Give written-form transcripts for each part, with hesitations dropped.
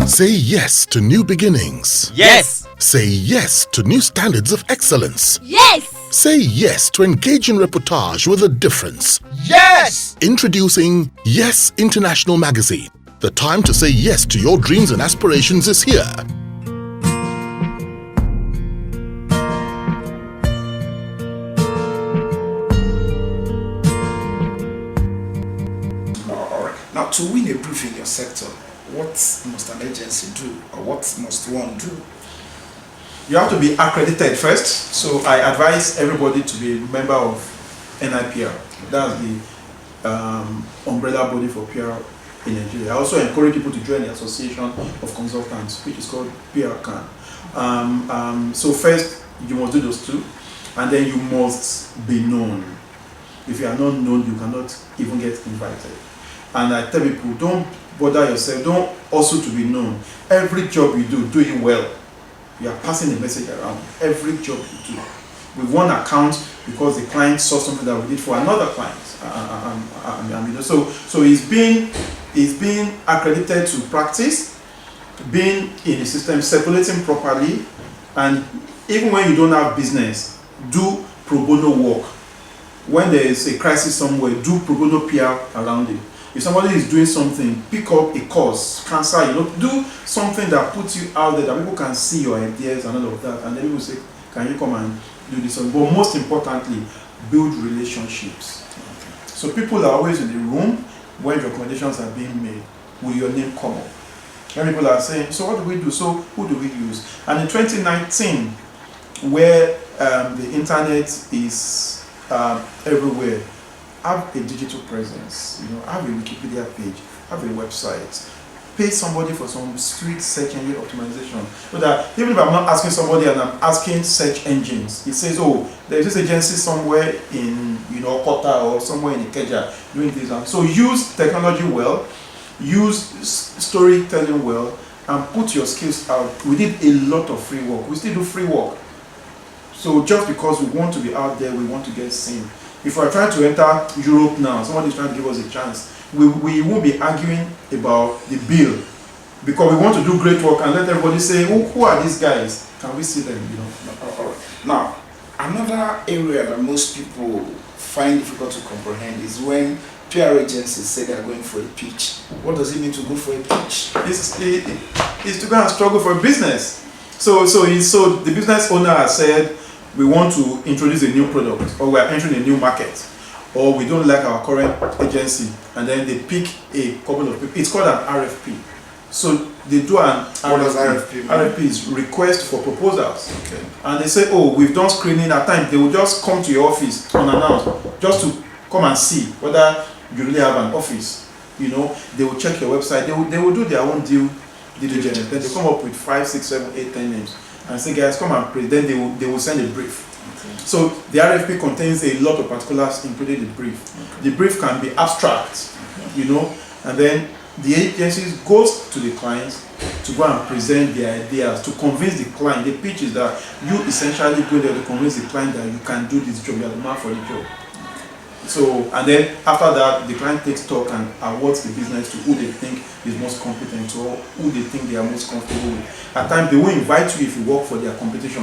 Say yes to new beginnings. Yes. Say yes to new standards of excellence. Yes! Say yes to engaging reportage with a difference. Yes. Introducing Yes International Magazine. The time to say yes to your dreams and aspirations is here. Alright. Now, to win a brief in your sector, what must an agency do, or what must one do? You have to be accredited first. So I advise everybody to be a member of NIPR. That's the umbrella body for PR in Nigeria. I also encourage people to join the Association of Consultants, which is called PRCAN. So first, you must do those two, and then you must be known. If you are not known, you cannot even get invited. And I tell people, don't bother yourself. Don't also to be known. Every job you do it well. You are passing the message around. Every job you do. With one account, because the client saw something that we did for another client. So it's being accredited to practice, being in the system, circulating properly, and even when you don't have business, do pro bono work. When there is a crisis somewhere, do pro bono PR around it. If somebody is doing something, pick up a cause, cancer, do something that puts you out there, that people can see your ideas and all of that, and then people say, can you come and do this? But most importantly, build relationships. Okay. So people are always in the room when recommendations are being made. Will your name come up? When people are saying, so what do we do? So who do we use? And in 2019, where the internet is everywhere, have a digital presence, have a Wikipedia page, have a website, pay somebody for some street search engine optimization. So that even if I'm not asking somebody and I'm asking search engines, it says, oh, there's this agency somewhere in Kota or somewhere in Ikeja doing this. So use technology well, use storytelling well, and put your skills out. We did a lot of free work. We still do free work. So just because we want to be out there, we want to get seen. If we're trying to enter Europe now, somebody's trying to give us a chance, we won't be arguing about the bill, because we want to do great work and let everybody say, who are these guys? Can we see them? Now, another area that most people find difficult to comprehend is when PR agencies say they're going for a pitch. What does it mean to go for a pitch? It's to go and struggle for business. So the business owner has said, we want to introduce a new product, or we are entering a new market, or we don't like our current agency, and then they pick a couple of people. It's called an RFP. So they do an RFP. What does RFP mean? RFP is request for proposals. Okay. And they say, oh, we've done screening. At times they will just come to your office unannounced, just to come and see whether you really have an office. They will check your website. They will do their own due diligence. Then they come up with 5, 6, 7, 8, 10 names. And say, guys, come and pray. Then they will send a brief. Okay. So the RFP contains a lot of particulars, including the brief. Okay. The brief can be abstract, and then the agency goes to the clients to go and present their ideas, to convince the client. The pitch is that you essentially go there to convince the client that you can do this job, you are the man for the job. So, and then after that, the client takes stock and awards the business to who they think is most competent, or who they think they are most comfortable with. At times, they will invite you if you work for their competition.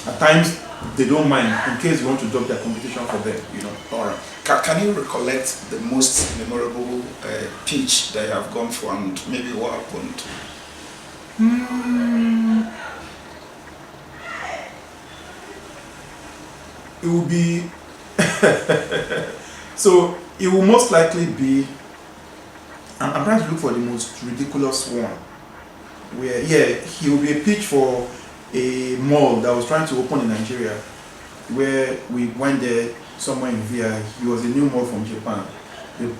At times, they don't mind in case you want to drop their competition for them. All right. Can you recollect the most memorable pitch that you have gone for, and maybe what happened? It will be so it will most likely be, I'm trying to look for the most ridiculous one, where he will be a pitch for a mall that was trying to open in Nigeria, where we went there somewhere in VI. It was a new mall from Japan.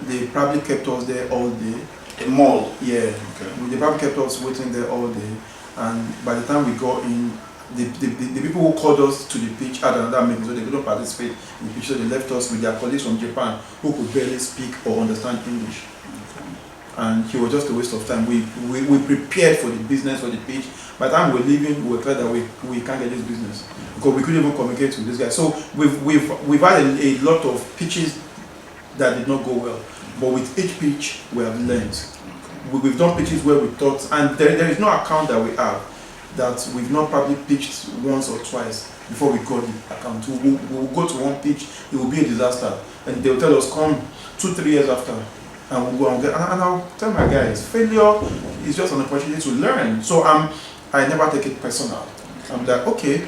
They probably kept us there all day. A mall? Yeah. Okay. They probably kept us waiting there all day, and by the time we got in, the people who called us to the pitch had another meeting, so they couldn't participate in the pitch, so they left us with their colleagues from Japan who could barely speak or understand English. Okay. And it was just a waste of time. We prepared for the business, for the pitch. By the time we were leaving, we were clear that we can't get this business, because we couldn't even communicate with this guy. So we've had a lot of pitches that did not go well, but with each pitch we have learned. we've done pitches where we thought, and there is no account that we have that we've not probably pitched once or twice before we got the account. We'll go to one pitch, it will be a disaster, and they'll tell us come 2-3 years after, and we'll go and get. And I'll tell my guys, failure is just an opportunity to learn. So I never take it personal. I'm like, okay.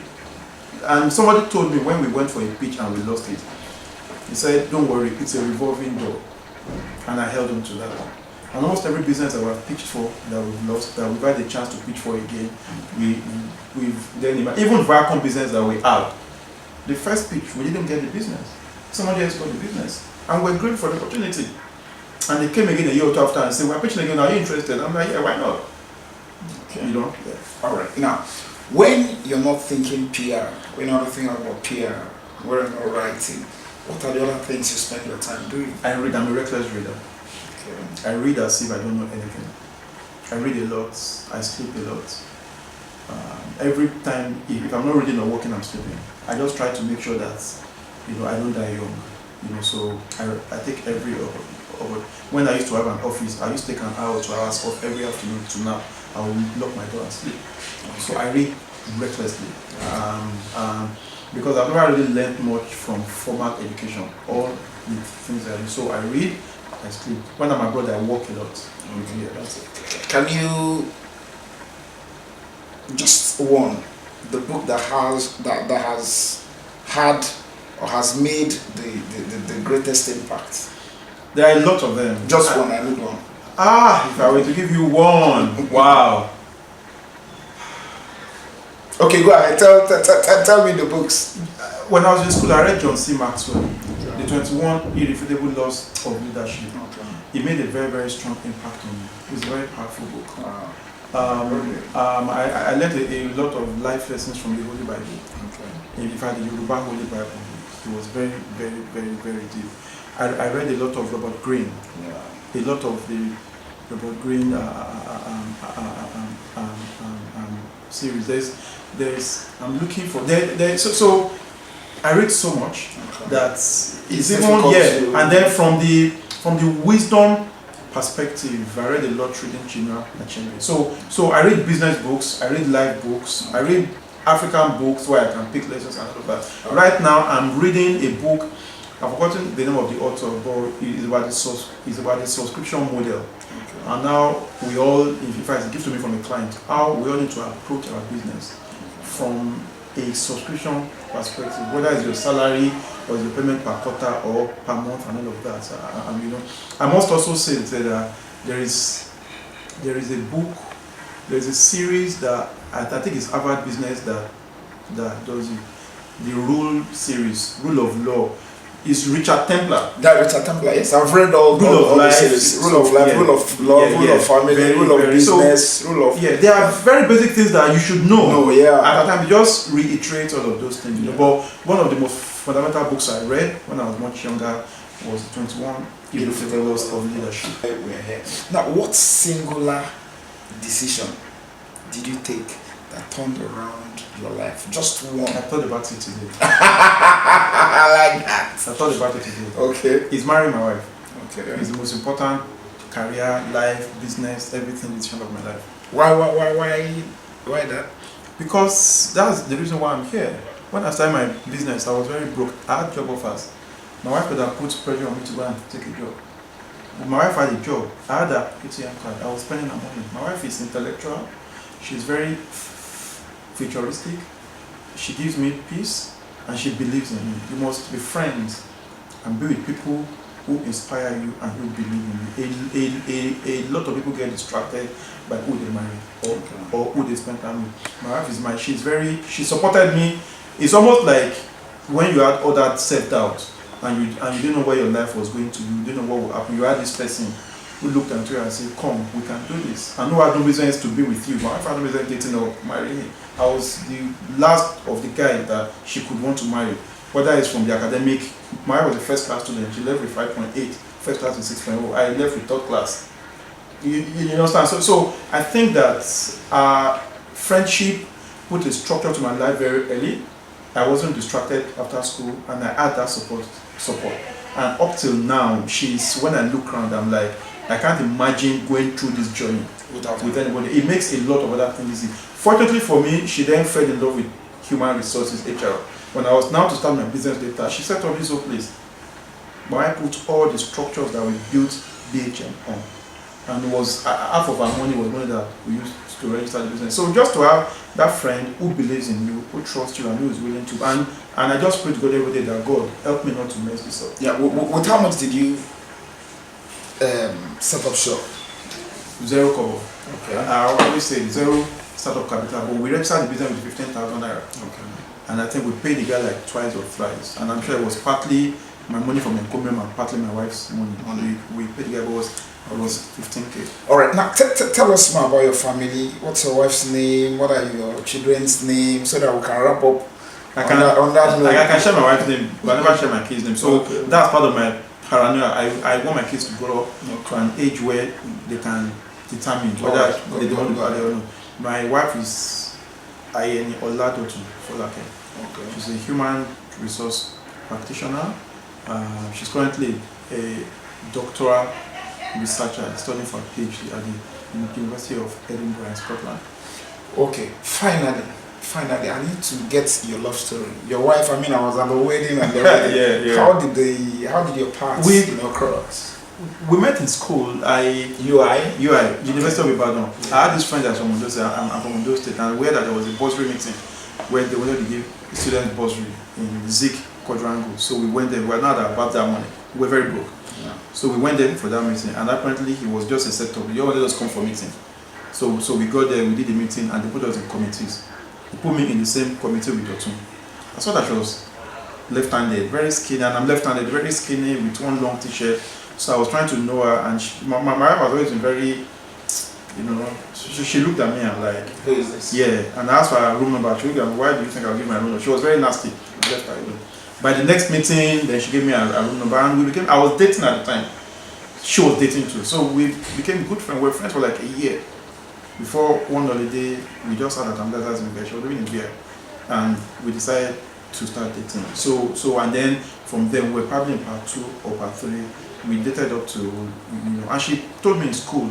And somebody told me when we went for a pitch and we lost it, he said, don't worry, it's a revolving door. And I held on to that. And almost every business that we've pitched for, that we've lost, that we've had a chance to pitch for again, we've then, even Viacom business that we had, the first pitch, we didn't get the business. Somebody else got the business. And we're grateful for the opportunity. And they came again a year or two after and said, we're pitching again, are you interested? I'm like, yeah, why not? Okay. You know? Yeah. All right. Now, when you're not thinking PR, when you're not thinking about PR, when you're not writing, what are the other things you spend your time doing? I read, I'm a reckless reader. Okay. I read as if I don't know anything. I read a lot, I sleep a lot. Every time, if I'm not reading or working, I'm sleeping. I just try to make sure that, I don't die young. So I take every when I used to have an office, I used to take an hour or 2 hours off every afternoon to nap. I will lock my door and sleep. Okay. So I read recklessly. Because I've never really learned much from formal education, all the things I do. So I read, I sleep. When I'm abroad, I walk a lot. Okay. Yeah, that's it. Can you just the book that has had or has made the greatest impact? There are a lot of them. Just one, I need one. If I were to give you one, wow. Okay, go ahead. Tell me the books. When I was in school, I read John C. Maxwell, The 21 Irrefutable Laws of Leadership. Okay. It made a very, very strong impact on me. It's a very powerful book. Wow. I learned a lot of life lessons from the Holy Bible. Okay. In fact, the Yoruba Holy Bible. It was very, very, very, very deep. I read a lot of Robert Greene. Yeah. A lot of the Robert Greene series. I'm looking for so I read so much that it's even and then from the wisdom perspective, I read a lot reading Chinua Achebe. So I read business books, I read life books, I read African books where I can pick lessons and all of that. Okay. Right now I'm reading a book. I've forgotten the name of the author, but it's about the subscription model. Okay. And now we all, in fact, it's a gift to me from a client, how we all need to approach our business from a subscription perspective, whether it's your salary or your payment per quarter or per month and all of that. I must also say that there is a book, there is a series that I think is Harvard Business that does it. The Rule series, Rule of Law. Is Richard Templar. That Richard Templar, yes. I've read all the series. Rule of life, yeah. rule of law, rule of family, rule of business, rule of... Yeah, there are very basic things that you should know. No, yeah. At the time, you just reiterate all of those things. But one of the most fundamental books I read when I was much younger was 21 Irrefutable Laws of Leadership. We're here. Now, what singular decision did you take that turned around your life? Just one. I thought about it today. I like that. I thought about it today. Okay. It's marrying my wife. Okay. It's the most important career, life, business, everything decision of my life. Why that? Because that's the reason why I'm here. When I started my business, I was very broke. I had job offers. My wife could have put pressure on me to go and take a job. But my wife had a job. I had a ATM card. I was spending her money. My wife is intellectual. She's very futuristic. She gives me peace and she believes in me. You must be friends and be with people who inspire you and who believe in you. A lot of people get distracted by who they marry or who they spend time with. My wife is she supported me. It's almost like when you had all that self-doubt and you didn't know where your life was going to, you didn't know what would happen. You had this person who looked at you and said, come, we can do this. I know I had no business to be with you, but if I had no business dating or marrying me, I was the last of the guy that she could want to marry. Whether it's from the academic, Maya was the first class student, she left with 5.8, first class with 6.0, I left with third class. You understand? So I think that friendship put a structure to my life very early. I wasn't distracted after school and I had that support. And up till now, when I look around, I'm like, I can't imagine going through this journey Without with anybody. It makes a lot of other things easy. Fortunately for me, she then fell in love with human resources, HR. When I was now to start my business later, she set up this whole place. But I put all the structures that we built BHM on. And it was half of our money was money that we used to register the business. So just to have that friend who believes in you, who trusts you, and who is willing to, and I just pray to God every day that God help me not to mess this up. Yeah, with how much did you set up shop? Zero cover. Okay. I always say zero startup capital, but we registered the business with 15,000 naira. Okay. And I think we paid the guy like twice or thrice. And I'm sure it was partly my money from Encomium and partly my wife's money. We paid the guy, but it was 15K. All right, now tell us more about your family. What's your wife's name? What are your children's names? So that we can wrap up I can share my wife's name, but I never share my kids' name. So that's part of my paranoia. I want my kids to grow up to an age where they can determine whether they don't want to buy or not. My wife is Ayeni Oladotu Folake. Okay. She's a human resource practitioner. She's currently a doctoral researcher studying for a PhD at the University of Edinburgh in Scotland. Okay, finally, I need to get your love story. Your wife, I mean, I was at the wedding and the wedding. Yeah. How did your paths cross? We met in school. UI, University of Ibadan. I had this friend that's from Ondo State. I'm from Ondo State, and we heard that there was a bursary meeting where they wanted to give students bursary in Zik Quadrangle. So we went there. We were not about that money. We were very broke. Yeah. So we went there for that meeting, and apparently he was just a setup. He always just come for meeting. So we got there, we did the meeting, and they put us in committees. They put me in the same committee with Dotun. I saw that she was left-handed, very skinny, and I'm left-handed, very skinny with one long t-shirt. So I was trying to know her, and my wife was always been very, she looked at me and like, who is this? Yeah, and I asked for her room number. She looked at me, why do you think I'll give my room number? She was very nasty. By the next meeting, then she gave me a room number, and I was dating at the time. She was dating too. So we became good friends. We were friends for like a year. Before one holiday, we just had a Tamdaza's in she was living in Beer, and we decided to start dating. So and then from there, we were probably in part 2 or part 3. We dated up to, and she told me in school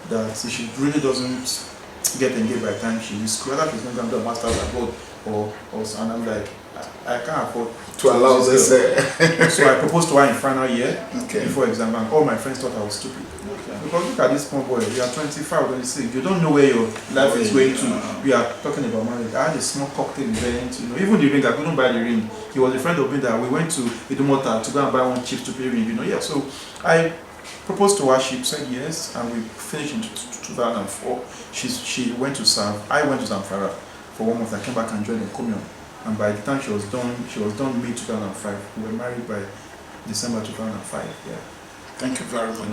that she really doesn't get engaged by the time she leaves school, whether she's going to do a master's abroad or and I'm like, I can't afford to allow this. So I proposed to her in final year before exam, and all my friends thought I was stupid. Because look at this small boy, you are 25, 26, you don't know where your life is going to. We are talking about marriage. I had a small cocktail event, even the ring, I couldn't buy the ring. He was a friend of mine that we went to Idumota to go and buy one cheap stupid ring, So I proposed to her, she said yes, and we finished in 2004. She went to serve, I went to Zamfara for 1 month. I came back and joined Encomium. And by the time she was done mid 2005. We were married by December 2005. Yeah. Thank you very much.